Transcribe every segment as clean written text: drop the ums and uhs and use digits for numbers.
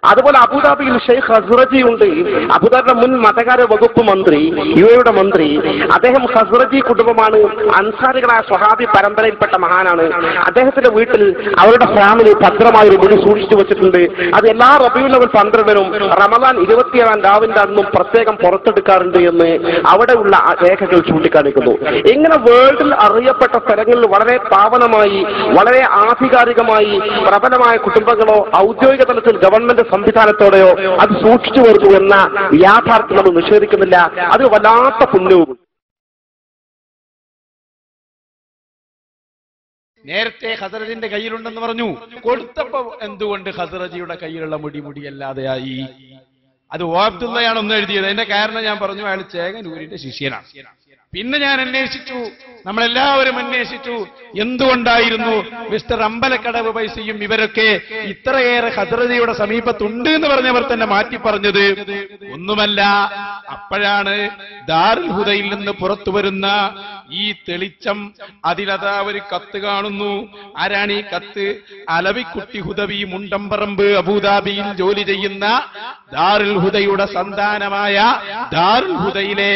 അതുപോലെ അബുദാബിയിൽ ഷെയ്ഖ് ഖസ്റജി ഉണ്ട്. അബുദാബിയുടെ മുൻ മതകാര്യ വകുപ്പ് മന്ത്രി, യുഎയുടെ മന്ത്രി. അദ്ദേഹം ഖസ്റജി കുടുംബമാണ്, അൻസാരികളായ സ്വഹാബി പരമ്പരയിൽപ്പെട്ട മഹാനാണ്. അദ്ദേഹത്തിന്റെ വീട്ടിൽ അവരുടെ ഫാമിലി ഭദ്രമായൊരു മുടി സൂക്ഷിച്ചു വെച്ചിട്ടുണ്ട്. അത് എല്ലാ റബീഉൽ അവ്വൽ 12-നും റമദാൻ 27-ാം രാവിന്റെ അന്നും പ്രത്യേകം പുറത്തെടുക്കാറുണ്ട് എന്ന് അവിടെയുള്ള രേഖകൾ ചൂണ്ടിക്കാണിക്കുന്നു. ഇങ്ങനെ വേൾഡിൽ അറിയപ്പെട്ട സ്ഥലങ്ങളിൽ വളരെ പാവനമായി, വളരെ ആധികാരികമായി പ്രബലമായ കുടുംബങ്ങളോ ഔദ്യോഗിക തലത്തിൽ ഗവൺമെന്റ് സംവിധാനത്തോടെയോ അത് സൂക്ഷിച്ചു വരുന്നു എന്ന യാഥാർത്ഥ്യം നമ്മൾ നിഷേധിക്കുന്നില്ല. അത് വല്ലാത്ത പുണ്യവും. നേരത്തെ ഖസ്റജിന്റെ കയ്യിലുണ്ടെന്ന് പറഞ്ഞു, കൊടുത്തപ്പോ എന്തുകൊണ്ട് ഖസ്റജിയുടെ കയ്യിലുള്ള മുടിയല്ലാതെയായി? അത് അബ്ദുള്ളയാണ് ഒന്ന് എഴുതിയത്. അതിന്റെ കാരണം ഞാൻ പറഞ്ഞു, അയാൾ ചേകനൂരിന്റെ ശിഷ്യനാണ്. പിന്നെ ഞാൻ അന്വേഷിച്ചു, നമ്മളെല്ലാവരും അന്വേഷിച്ചു, എന്തുകൊണ്ടായിരുന്നു മിസ്റ്റർ അമ്പലക്കടവ് പൈസയും ഇവരൊക്കെ ഇത്രയേറെ ഖസ്റജിയുടെ സമീപത്തുണ്ട് എന്ന് പറഞ്ഞവർ തന്നെ മാറ്റി പറഞ്ഞത്? ഒന്നുമല്ല, അപ്പോഴാണ് ദാറുൽ ഹുദയിൽ നിന്ന് പുറത്തു വരുന്ന ഈ തെളിച്ചം. അതിലതാ ഒരു കത്ത് കാണുന്നു. ആരാണ് ഈ കത്ത്? അലവിക്കുട്ടി ഹുദവി മുണ്ടമ്പറമ്പ് അബുദാബിയിൽ ജോലി ചെയ്യുന്ന ദാറുൽ ഹുദയുടെ സന്താനമായ ദാറുൽ ഹുദയിലെ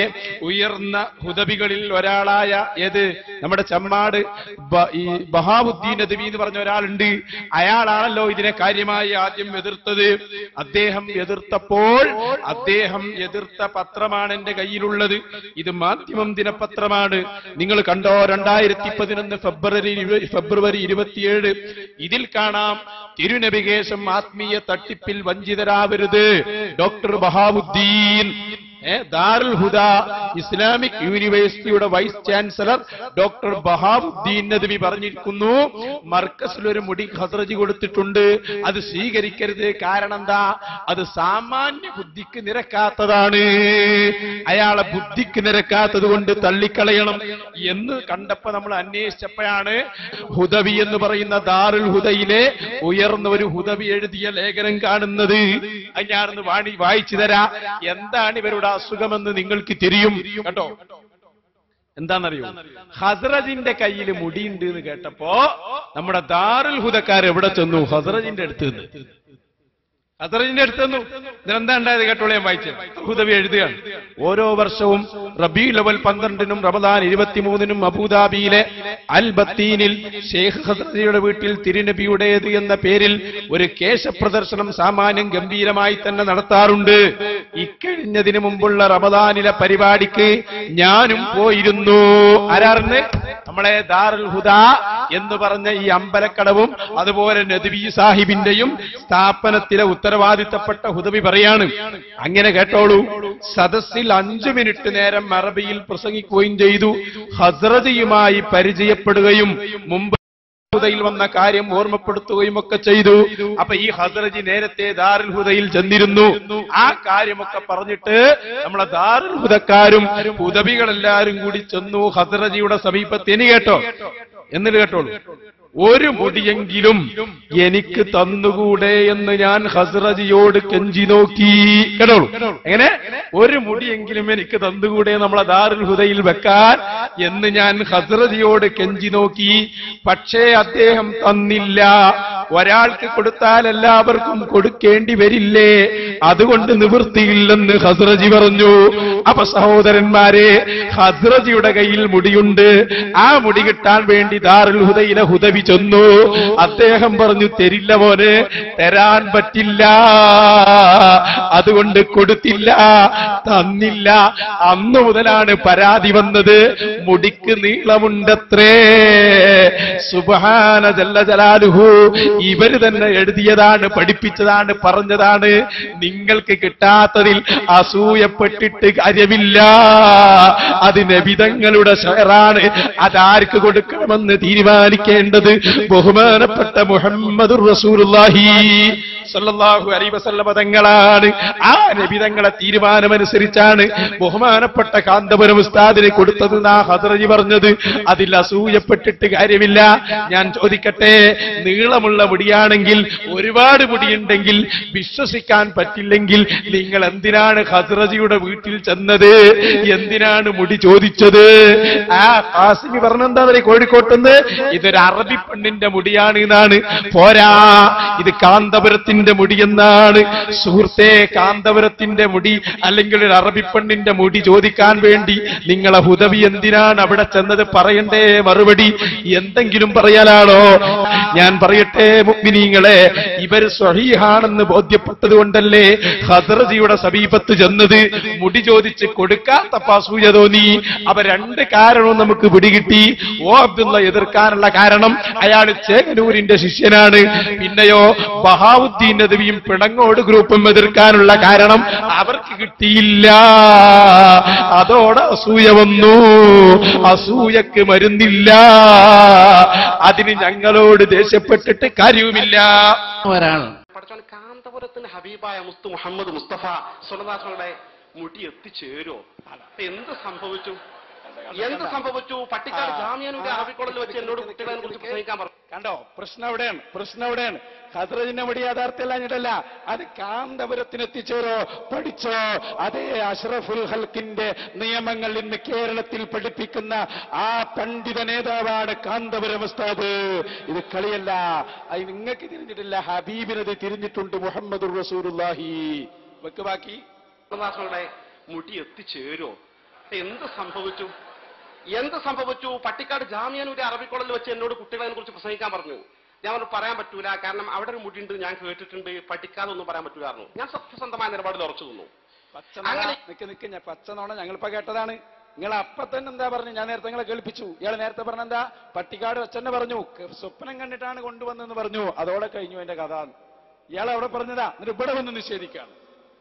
ഉയർന്ന ഹുദവികളിൽ ഒരാളായ ഏത് നമ്മുടെ ചമ്മാട് ഈ ബഹാവുദ്ദീൻ നദ്വി എന്ന് പറഞ്ഞ ഒരാളുണ്ട്. അയാളാണല്ലോ ഇതിനെ കാര്യമായി ആദ്യം എതിർത്തത്. അദ്ദേഹം എതിർത്തപ്പോൾ അദ്ദേഹം എതിർത്ത പത്രമാണ് എന്റെ കയ്യിലുള്ളത്. ഇത് മാധ്യമം ദിനപത്രമാണ്. നിങ്ങൾ കണ്ടോ? 2011 ഫെബ്രുവരി 27. ഇതിൽ കാണാം, തിരുനബികേശം ആത്മീയ തട്ടിപ്പിൽ വഞ്ചിതരാവരുത്. ഡോക്ടർ ബഹാവുദ്ദീൻ ദാറുൽ ഹുദ ഇസ്ലാമിക് യൂണിവേഴ്സിറ്റിയുടെ vice chancellor doctor Bahauddeen Nadwi പറഞ്ഞിരിക്കുന്നു, മർക്കസിൽ ഒരു മുടി ഖസ്റജി കൊടുത്തിട്ടുണ്ട്, അത് സ്വീകരിക്കരുത്. കാരണം എന്താ? അത് സാമാന്യ ബുദ്ധിക്ക് നിരക്കാത്തതാണ്. അയാളെ ബുദ്ധിക്ക് നിരക്കാത്തത് കൊണ്ട് തള്ളിക്കളയണം എന്ന് കണ്ടപ്പോ നമ്മൾ അന്വേഷിച്ചപ്പോഴാണ് ഹുദവി എന്ന് പറയുന്ന ദാറുൽ ഹുദയിലെ ഉയർന്ന ഒരു ഹുദവി എഴുതിയ ലേഖനം കാണുന്നത്. അത് ഞാനൊന്ന് വായിച്ചു തരാ. എന്താണ് ഇവരുടെ അസുഖമെന്ന് നിങ്ങൾക്ക് തിരിയും കേട്ടോ. എന്താണെന്നറിയോ? ഖസ്റജിന്റെ കയ്യിൽ മുടിയുണ്ട് എന്ന് കേട്ടപ്പോ നമ്മുടെ ദാറുൽ ഹുദക്കാർ എവിടെ ചെന്നു? ഖസ്റജിന്റെ അടുത്ത് നിന്ന്. ഖസ്റജിന്റെ അടുത്ത് നിന്നു. ഇതെന്താ ഉണ്ടായത് കേട്ടോളെ? ഞാൻ വായിച്ചത്. ഹുദവി എഴുതുകയാണ്, ഓരോ വർഷവും റബീഉൽ അവ്വൽ 12-നും റമദാൻ 23-നും അബുദാബിയിലെ അൽ ബത്തീനിൽ ഷെയ്ഖ് ഖസ്റജിയുടെ വീട്ടിൽ തിരുനബിയുടേത് എന്ന പേരിൽ ഒരു കേശപ്രദർശനം സാമാന്യം ഗംഭീരമായി തന്നെ നടത്താറുണ്ട്. ഇക്കഴിഞ്ഞതിന് മുമ്പുള്ള റമദാനിലെ പരിപാടിക്ക് ഞാനും പോയിരുന്നു. ആരാറിന്? നമ്മളെ ദാറുൽ ഹുദ എന്ന് പറഞ്ഞ ഈ അമ്പലക്കടവും അതുപോലെ നദ്വി സാഹിബിന്റെയും സ്ഥാപനത്തിലെ ഉത്തരവാദിത്തപ്പെട്ട ഹുദവി പറയാണ്. അങ്ങനെ കേട്ടോളൂ. സദസ്സിൽ 5 മിനിറ്റ് നേരം അറബിയിൽ പ്രസംഗിക്കുകയും ചെയ്തു. ഖസ്റജിയുമായി പരിചയപ്പെടുകയും മുമ്പ് ഹുദയിൽ വന്ന കാര്യം ഓർമ്മപ്പെടുത്തുകയും ഒക്കെ ചെയ്തു. അപ്പൊ ഈ ഖസ്റജി നേരത്തെ ദാറുൽ ഹുദയിൽ ചെന്നിരുന്നു. ആ കാര്യമൊക്കെ പറഞ്ഞിട്ട് നമ്മളെ ദാറുൽ ഹുദക്കാരും ഹുദവികളെല്ലാരും കൂടി ചെന്നു ഖസ്റജിയുടെ സമീപത്ത്. ഇനി കേട്ടോ, എന്നിട്ട് കേട്ടോളൂ, ഒരു മുടിയെങ്കിലും എനിക്ക് തന്നുകൂടെ എന്ന് ഞാൻ ഖസ്റജിയോട് കെഞ്ചി നോക്കി. കേട്ടോളൂ, എങ്ങനെ? ഒരു മുടിയെങ്കിലും എനിക്ക് തന്നുകൂടെ നമ്മളെ ദാറുൽ ഹുദയിൽ വെക്കാൻ എന്ന് ഞാൻ ഖസ്റജിയോട് കെഞ്ചി നോക്കി. പക്ഷേ അദ്ദേഹം തന്നില്ല. ഒരാൾക്ക് കൊടുത്താൽ എല്ലാവർക്കും കൊടുക്കേണ്ടി വരില്ലേ? അതുകൊണ്ട് നിവൃത്തിയില്ലെന്ന് ഖസ്റജി പറഞ്ഞു. അപ്പൊ സഹോദരന്മാരെ, ഖസ്റജിയുടെ കയ്യിൽ മുടിയുണ്ട്. ആ മുടി കിട്ടാൻ വേണ്ടി ദാറുൽ ഹുദയിലെ ഹുദവി ചെന്നു. അദ്ദേഹം പറഞ്ഞു, തരില്ല മോനെ, തരാൻ പറ്റില്ല, അതുകൊണ്ട് കൊടുത്തില്ല, തന്നില്ല. അന്നു മുതലാണ് പരാതി വന്നത്. മുടിക്ക് നീളമുണ്ടത്രേ. സുബ്ഹാന ജല്ല ജലാലുഹു. ഇവര് തന്നെ എഴുതിയതാണ്, പഠിപ്പിച്ചതാണ്, പറഞ്ഞതാണ്. നിങ്ങൾക്ക് കിട്ടാത്തതിൽ അസൂയപ്പെട്ടിട്ട് കാര്യമില്ല. അത് നബിതങ്ങളുടെ ഷെയറാണ്. അതാർക്ക് കൊടുക്കണമെന്ന് തീരുമാനിക്കേണ്ടത് ബഹുമാനപ്പെട്ട മുഹമ്മദുർ റസൂലുള്ളാഹി സല്ലല്ലാഹു അലൈഹി വസല്ലം തങ്ങളാണ്. ആ നബി തങ്ങളെ തീരുമാനമനുസരിച്ചാണ് ബഹുമാനപ്പെട്ട കാന്തപുരം ഉസ്താദിന് കൊടുത്തത് എന്നാ ഖസ്റജി പറഞ്ഞത്. അതിൽ അസൂയപ്പെട്ടിട്ട് കാര്യമില്ല. ഞാൻ ചോദിക്കട്ടെ, നീളമുള്ള മുടിയാണെങ്കിൽ, ഒരുപാട് മുടിയുണ്ടെങ്കിൽ വിശ്വസിക്കാൻ പറ്റില്ലെങ്കിൽ നിങ്ങൾ എന്തിനാണ് ഖസ്റജിയുടെ വീട്ടിൽ ചെന്നത്? എന്തിനാണ് മുടി ചോദിച്ചത്? ആ ഖാസിമി പറഞ്ഞെന്താ കോഴിക്കോട്ടെന്ന്, ഇതൊരു അറബി പെണ്ണിന്റെ മുടിയാണ് എന്നാണ്. പോരാ, ഇത് കാന്തപുരത്തിന്റെ മുടിയെന്നാണ്. സുഹൃത്തെ, കാന്തപുരത്തിന്റെ മുടി അല്ലെങ്കിൽ ഒരു അറബി പെണ്ണിന്റെ മുടി ചോദിക്കാൻ വേണ്ടി നിങ്ങളെ ഹുദവി എന്തിനാണ് അവിടെ ചെന്നത്? പറയണ്ടേ മറുപടി? എന്തെങ്കിലും പറയാനാണോ? ഞാൻ പറയട്ടെ മുഅ്മിനീങ്ങളെ, ഇവർ സ്വഹീഹാണെന്ന് ബോധ്യപ്പെട്ടത് കൊണ്ടല്ലേ ഖസ്റജിയുടെ സമീപത്ത് ചെന്നത്. മുടി ചോദിച്ച് കൊടുക്കാത്തപ്പോ അസൂയ തോന്നി. അവ രണ്ട് കാരണവും നമുക്ക് പിടികിട്ടി. ഓ അബ്ദുള്ള എതിർക്കാനുള്ള കാരണം അയാൾ ചേകനൂരിന്റെ ശിഷ്യനാണ്. പിന്നെയോ ബഹാവുദ്ദീൻ നദവിയും പിണങ്ങോട് ഗ്രൂപ്പും എതിർക്കാനുള്ള കാരണം അവർക്ക് കിട്ടിയില്ല. അതോടെ അസൂയ വന്നു. അസൂയക്ക് മരുന്നില്ല. അതിന് ഞങ്ങളോട് ദേഷ്യപ്പെട്ടിട്ട് കാര്യവുമില്ല. കാന്തപുരത്തിന് ഹബീബായ മുസ്തു മുഹമ്മദ് മുസ്തഫ സ്വല്ലല്ലാഹു മുടി എത്തിച്ചേരോ? എന്ത് സംഭവിച്ചു? എന്ത് സംഭവിച്ചു? പട്ടിക്കാട് ജാമിയയുടെ അറബി കോളേജിൽ വെച്ച് എന്നോട് കുട്ടികളെ കുറിച്ച് പ്രസംഗിക്കാൻ പറഞ്ഞു. കണ്ടോ, പ്രശ്നം എവിടെയാണ്? ഖസ്റജിന്റെ മുടി യാഥാർത്ഥ്യമല്ല, അത് കാന്തപുരത്തിന് എത്തിച്ചേരോ? പഠിച്ചോ? അതേ അഷ്റഫുൽ ഹൽക്കിന്റെ നിയമങ്ങൾ ഇന്ന് കേരളത്തിൽ പഠിപ്പിക്കുന്ന ആ പണ്ഡിത നേതാവാണ് കാന്തപുരം ഉസ്താദ്. ഇത് കളിയല്ല. അത് നിങ്ങൾക്ക് തിരിഞ്ഞിട്ടില്ല, ഹബീബിനത് തിരിഞ്ഞിട്ടുണ്ട്. മുഹമ്മദുർ റസൂലുള്ളാഹി. വെക്ക് ബാക്കി. മുടി എത്തിച്ചേരോ? എന്ത് സംഭവിച്ചു? പട്ടിക്കാട് ജാമിയയുടെ അറബി കോളേജിൽ വെച്ച് എന്നോട് കുട്ടികളെ കുറിച്ച് പ്രസംഗിക്കാൻ പറഞ്ഞു. ഞാൻ പറഞ്ഞു പറയാൻ പറ്റൂല, കാരണം അവിടെ ഒരു മുടിയുണ്ട്, ഞാൻ കേട്ടിട്ടുണ്ട്, പഠിക്കാതെ ഒന്നും പറയാൻ പറ്റൂലായിരുന്നു. ഞാൻ സത്യസന്ധമായ നിലപാടിൽ ഉറച്ചു നിന്നു. ഞാൻ പച്ചനോണ ഞങ്ങളിപ്പോ കേട്ടതാണ്. നിങ്ങൾ അപ്പൊ തന്നെ എന്താ പറഞ്ഞു? ഞാൻ നേരത്തെ നിങ്ങളെ കേൾപ്പിച്ചു. ഇയാൾ നേരത്തെ പറഞ്ഞെന്താ? പട്ടിക്കാട് വെച്ചെന്നെ പറഞ്ഞു, സ്വപ്നം കണ്ടിട്ടാണ് കൊണ്ടുവന്നെന്ന് പറഞ്ഞു. അതോടെ കഴിഞ്ഞു എന്റെ കഥ. ഇയാൾ അവിടെ പറഞ്ഞതാ, എന്നിട്ട് ഇവിടെ വന്ന് നിഷേധിക്കാണ്.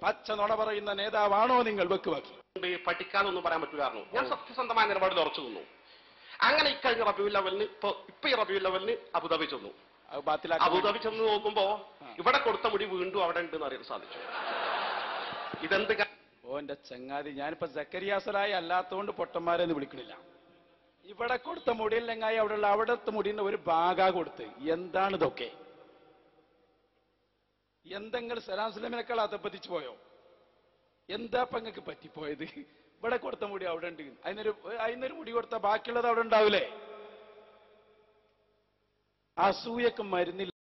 പച്ച നുണ പറയുന്ന നേതാവാണോ നിങ്ങൾ? വെക്കുവാക്കി. പഠിക്കാതെ ഒന്നും പറയാൻ പറ്റൂലായിരുന്നു. ഞാൻ സത്യസന്ധമായ നിലപാടിൽ ഉറച്ചു നിന്നു. അങ്ങനെ ഇക്കഴിഞ്ഞ റബീഉൽ അവ്വലിന് ഈ റബീഉൽ അവ്വലിന് അബുദാബി ചെന്നു. അബുദാബി ചെന്ന് നോക്കുമ്പോ ഇവിടെ കൊടുത്ത മുടി വീണ്ടും അവിടെ ഉണ്ടെന്ന് അറിയാൻ സാധിച്ചു. ഇതെന്ത്? എന്റെ ചങ്ങാതി, ഞാനിപ്പോ സക്കരിയാസലായി അല്ലാത്തതുകൊണ്ട് പൊട്ടന്മാരെന്ന് വിളിക്കണില്ല. ഇവിടെ കൊടുത്ത മുടിയില്ലെങ്ങായി അവിടുത്തെ മുടിന്റെ ഒരു ഭാഗ കൊടുത്ത്. എന്താണ് ഇതൊക്കെ? എന്തെങ്കിലും സലാം സ്ലമിനേക്കാൾ അതപ്പതിച്ചു പോയോ? എന്താ പങ്ങൾക്ക് പറ്റിപ്പോയത്? ഇവിടെ കൊടുത്ത മുടി അവിടെ ഉണ്ട്, അതിനൊരു മുടി കൊടുത്ത ബാക്കിയുള്ളത് അവിടെ ഉണ്ടാവില്ലേ? അസൂയക്ക് മരുന്നില്ല.